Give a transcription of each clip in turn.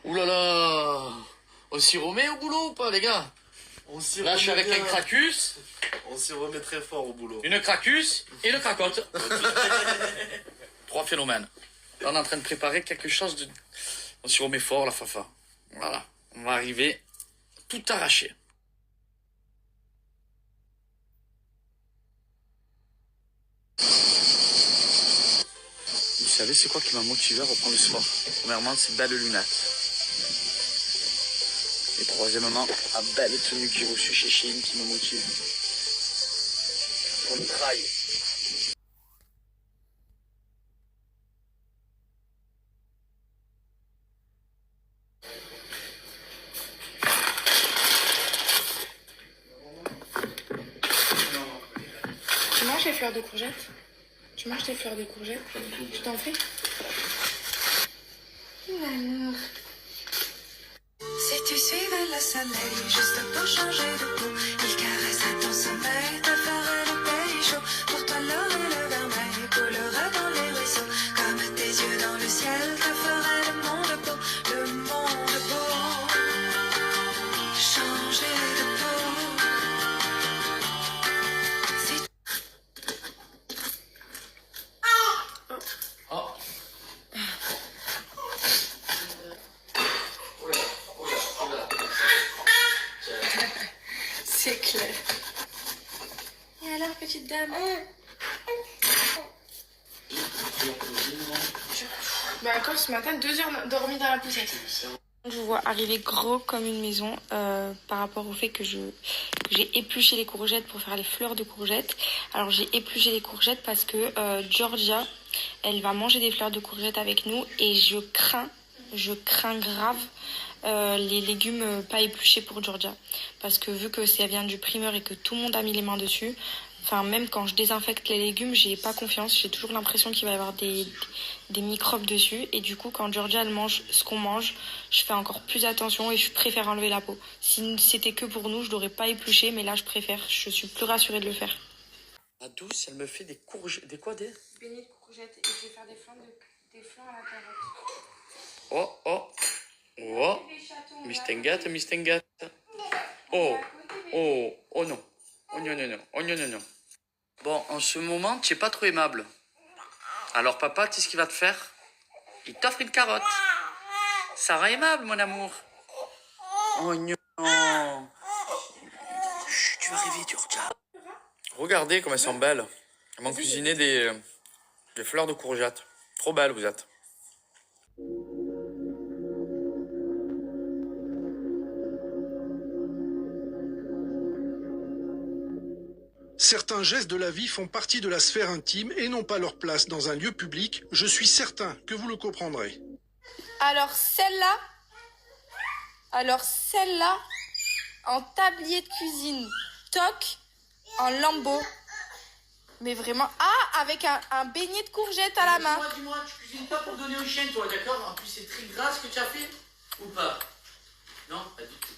Ouh là là. On s'y remet au boulot ou pas, les gars? Là, je suis avec un cracus. On s'y remet très fort au boulot. Une cracus et une cracotte. Trois phénomènes. Là, on est en train de préparer quelque chose de... On s'y remet fort, la Fafa. Voilà. On va arriver tout arraché. Vous savez, c'est quoi qui m'a motivé à reprendre le sport? Premièrement, c'est belles lunettes. Et troisièmement, la belle tenue que j'ai reçue chez Shein qui me motive. On travaille. Tu manges les fleurs de courgette? Tu manges tes fleurs de courgette? Tu t'en fais? Alors. Si tu suivais le soleil juste pour changer de peau, il caresse à ton sommeil, te ferait le pays chaud. Pour toi l'or et le vermeil coulera dans les ruisseaux, comme tes yeux dans le ciel te ferait le monde beau, le monde beau. Changer de peau. Si Oh. C'est clair. Et alors, petite dame? Bah, encore ce matin, 2 heures dormi dans la poussette. Je vous vois arriver gros comme une maison par rapport au fait que j'ai épluché les courgettes pour faire les fleurs de courgettes. Alors j'ai épluché les courgettes parce que Georgia, elle va manger des fleurs de courgettes avec nous et je crains grave les légumes pas épluchés pour Georgia. Parce que vu que ça vient du primeur et que tout le monde a mis les mains dessus, enfin même quand je désinfecte les légumes, j'ai pas confiance, j'ai toujours l'impression qu'il va y avoir des microbes dessus et du coup quand Georgia elle mange ce qu'on mange, je fais encore plus attention et je préfère enlever la peau. Si c'était que pour nous, je l'aurais pas épluché, mais là je préfère, je suis plus rassurée de le faire. La douce, elle me fait des courgettes. Des quoi, des? Beignets de courgettes et je vais faire des flancs à la carotte. Oh, oh. Oh. Mistingat. Oh. Oh. Oh non. Oh non, non, non. Oh non, non, non. Bon, en ce moment, tu es pas trop aimable. Alors, papa, tu sais ce qu'il va te faire? Il t'offre une carotte. Ça rend aimable, mon amour. Oh non. Chut, tu vas rêver, Georgia. Regardez comme elles sont belles. Elles m'ont cuisiné des fleurs de courgettes. Trop belles, vous êtes. Certains gestes de la vie font partie de la sphère intime et n'ont pas leur place dans un lieu public. Je suis certain que vous le comprendrez. Alors celle-là, en tablier de cuisine, toc, en lambeau. Mais vraiment, avec un beignet de courgettes à la main. Dis-moi, tu cuisines pas pour donner au chien, toi, d'accord? En plus, c'est très gras ce que tu as fait, ou pas? Non, pas du tout.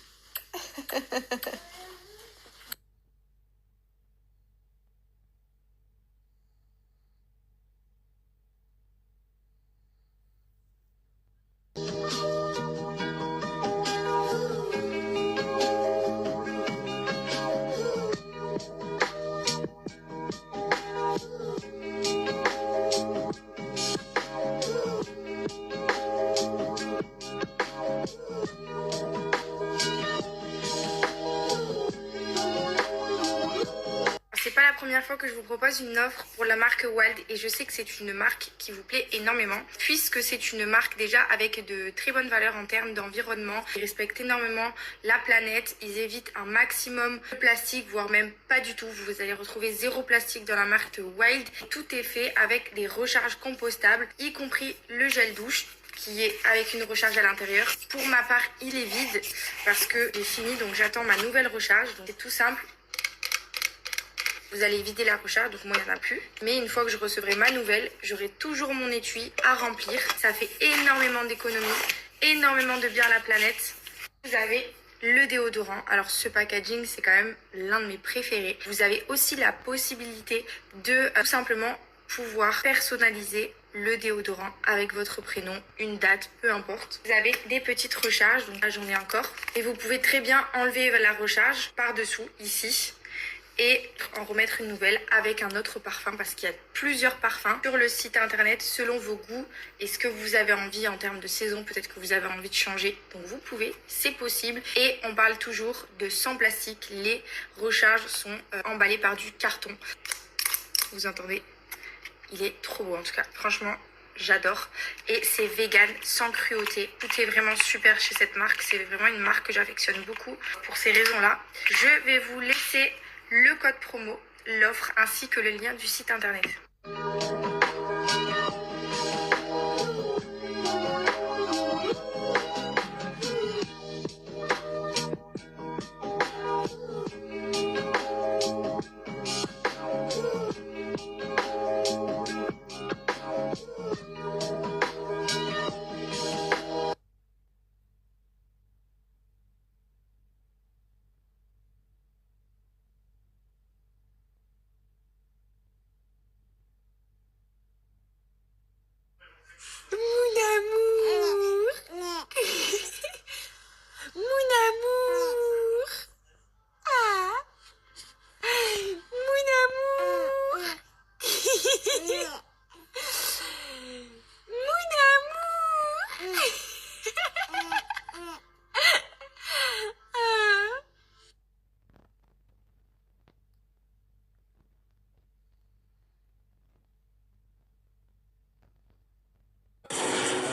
C'est pas la première fois que je vous propose une offre pour la marque Wild et je sais que c'est une marque qui vous plaît énormément puisque c'est une marque déjà avec de très bonnes valeurs en termes d'environnement. Ils respectent énormément la planète, ils évitent un maximum de plastique, voire même pas du tout. Vous allez retrouver 0 plastique dans la marque Wild. Tout est fait avec des recharges compostables, y compris le gel douche qui est avec une recharge à l'intérieur. Pour ma part, il est vide parce que j'ai fini, donc j'attends ma nouvelle recharge. Donc c'est tout simple. Vous allez vider la recharge, donc moi il n'y en a plus. Mais une fois que je recevrai ma nouvelle, j'aurai toujours mon étui à remplir. Ça fait énormément d'économies, énormément de bien à la planète. Vous avez le déodorant. Alors ce packaging, c'est quand même l'un de mes préférés. Vous avez aussi la possibilité de tout simplement pouvoir personnaliser le déodorant avec votre prénom, une date, peu importe. Vous avez des petites recharges, donc là j'en ai encore. Et vous pouvez très bien enlever la recharge par-dessous, ici, et en remettre une nouvelle avec un autre parfum parce qu'il y a plusieurs parfums sur le site internet selon vos goûts et ce que vous avez envie en termes de saison. Peut-être que vous avez envie de changer, donc vous pouvez, c'est possible. Et on parle toujours de sans plastique. Les recharges sont emballées par du carton. Vous entendez? Il est trop beau en tout cas, franchement j'adore. Et c'est vegan, sans cruauté. Tout est vraiment super chez cette marque. C'est vraiment une marque que j'affectionne beaucoup pour ces raisons-là. Je vais vous laisser le code promo, l'offre ainsi que le lien du site internet.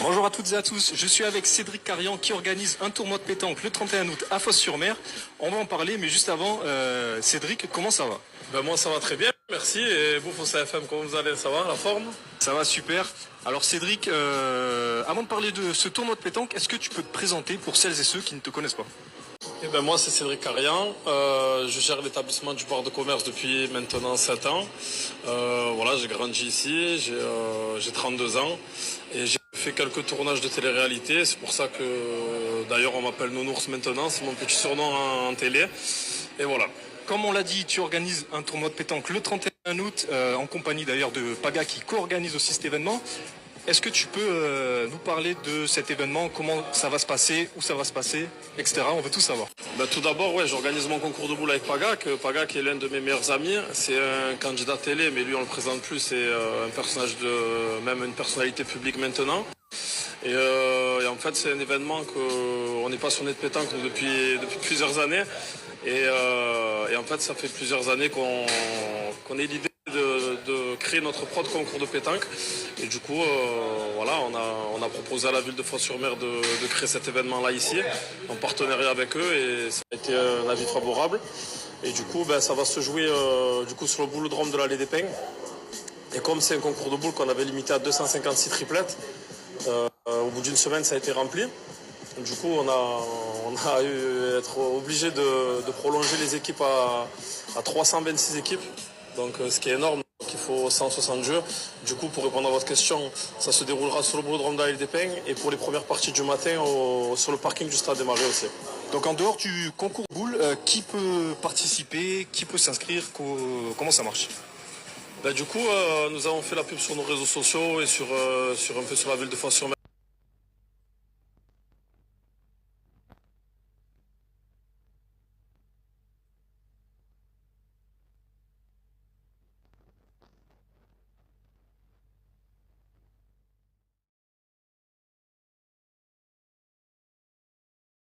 Bonjour à toutes et à tous, je suis avec Cédric Carian qui organise un tournoi de pétanque le 31 août à Fos-sur-Mer. On va en parler, mais juste avant, Cédric, comment ça va? Ben moi ça va très bien, merci. Et vous, Fossa FM, comment vous allez? Ça va, la forme? Ça va super. Alors Cédric, avant de parler de ce tournoi de pétanque, est-ce que tu peux te présenter pour celles et ceux qui ne te connaissent pas? Eh ben moi c'est Cédric Carian, je gère l'établissement du bar de commerce depuis maintenant 7 ans. Voilà, j'ai grandi ici, j'ai 32 ans et j'ai fait quelques tournages de télé-réalité. C'est pour ça que d'ailleurs on m'appelle Nounours maintenant, c'est mon petit surnom en télé. Et voilà. Comme on l'a dit, tu organises un tournoi de pétanque le 31 août, en compagnie d'ailleurs de Paga qui co-organise aussi cet événement. Est-ce que tu peux nous parler de cet événement, comment ça va se passer, où ça va se passer, etc. On veut tout savoir. Ben, tout d'abord, ouais, j'organise mon concours de boule avec Pagak. Pagak est l'un de mes meilleurs amis. C'est un candidat télé, mais lui on le présente plus. C'est un personnage même une personnalité publique maintenant. Et en fait, c'est un événement qu'on est passionné de pétanque depuis plusieurs années. Et en fait, ça fait plusieurs années qu'on ait l'idée de créer notre propre concours de pétanque. Et du coup, voilà, on a proposé à la ville de Fos-sur-Mer de créer cet événement-là ici, en partenariat avec eux, et ça a été un avis favorable. Et du coup, ben, ça va se jouer sur le boulodrome de l'Allée des Pins. Et comme c'est un concours de boules qu'on avait limité à 256 triplettes, au bout d'une semaine, ça a été rempli. Du coup, on a eu être obligé de prolonger les équipes à 326 équipes. Donc, ce qui est énorme, donc il faut 160 jeux. Du coup, pour répondre à votre question, ça se déroulera sur le boulodrome de l'Allée des Pins et pour les premières parties du matin sur le parking du Stade des Marais aussi. Donc en dehors du concours boule, qui peut participer, qui peut s'inscrire, comment ça marche? Ben, du coup, nous avons fait la pub sur nos réseaux sociaux et sur un peu sur la ville de Fos-sur-Mer.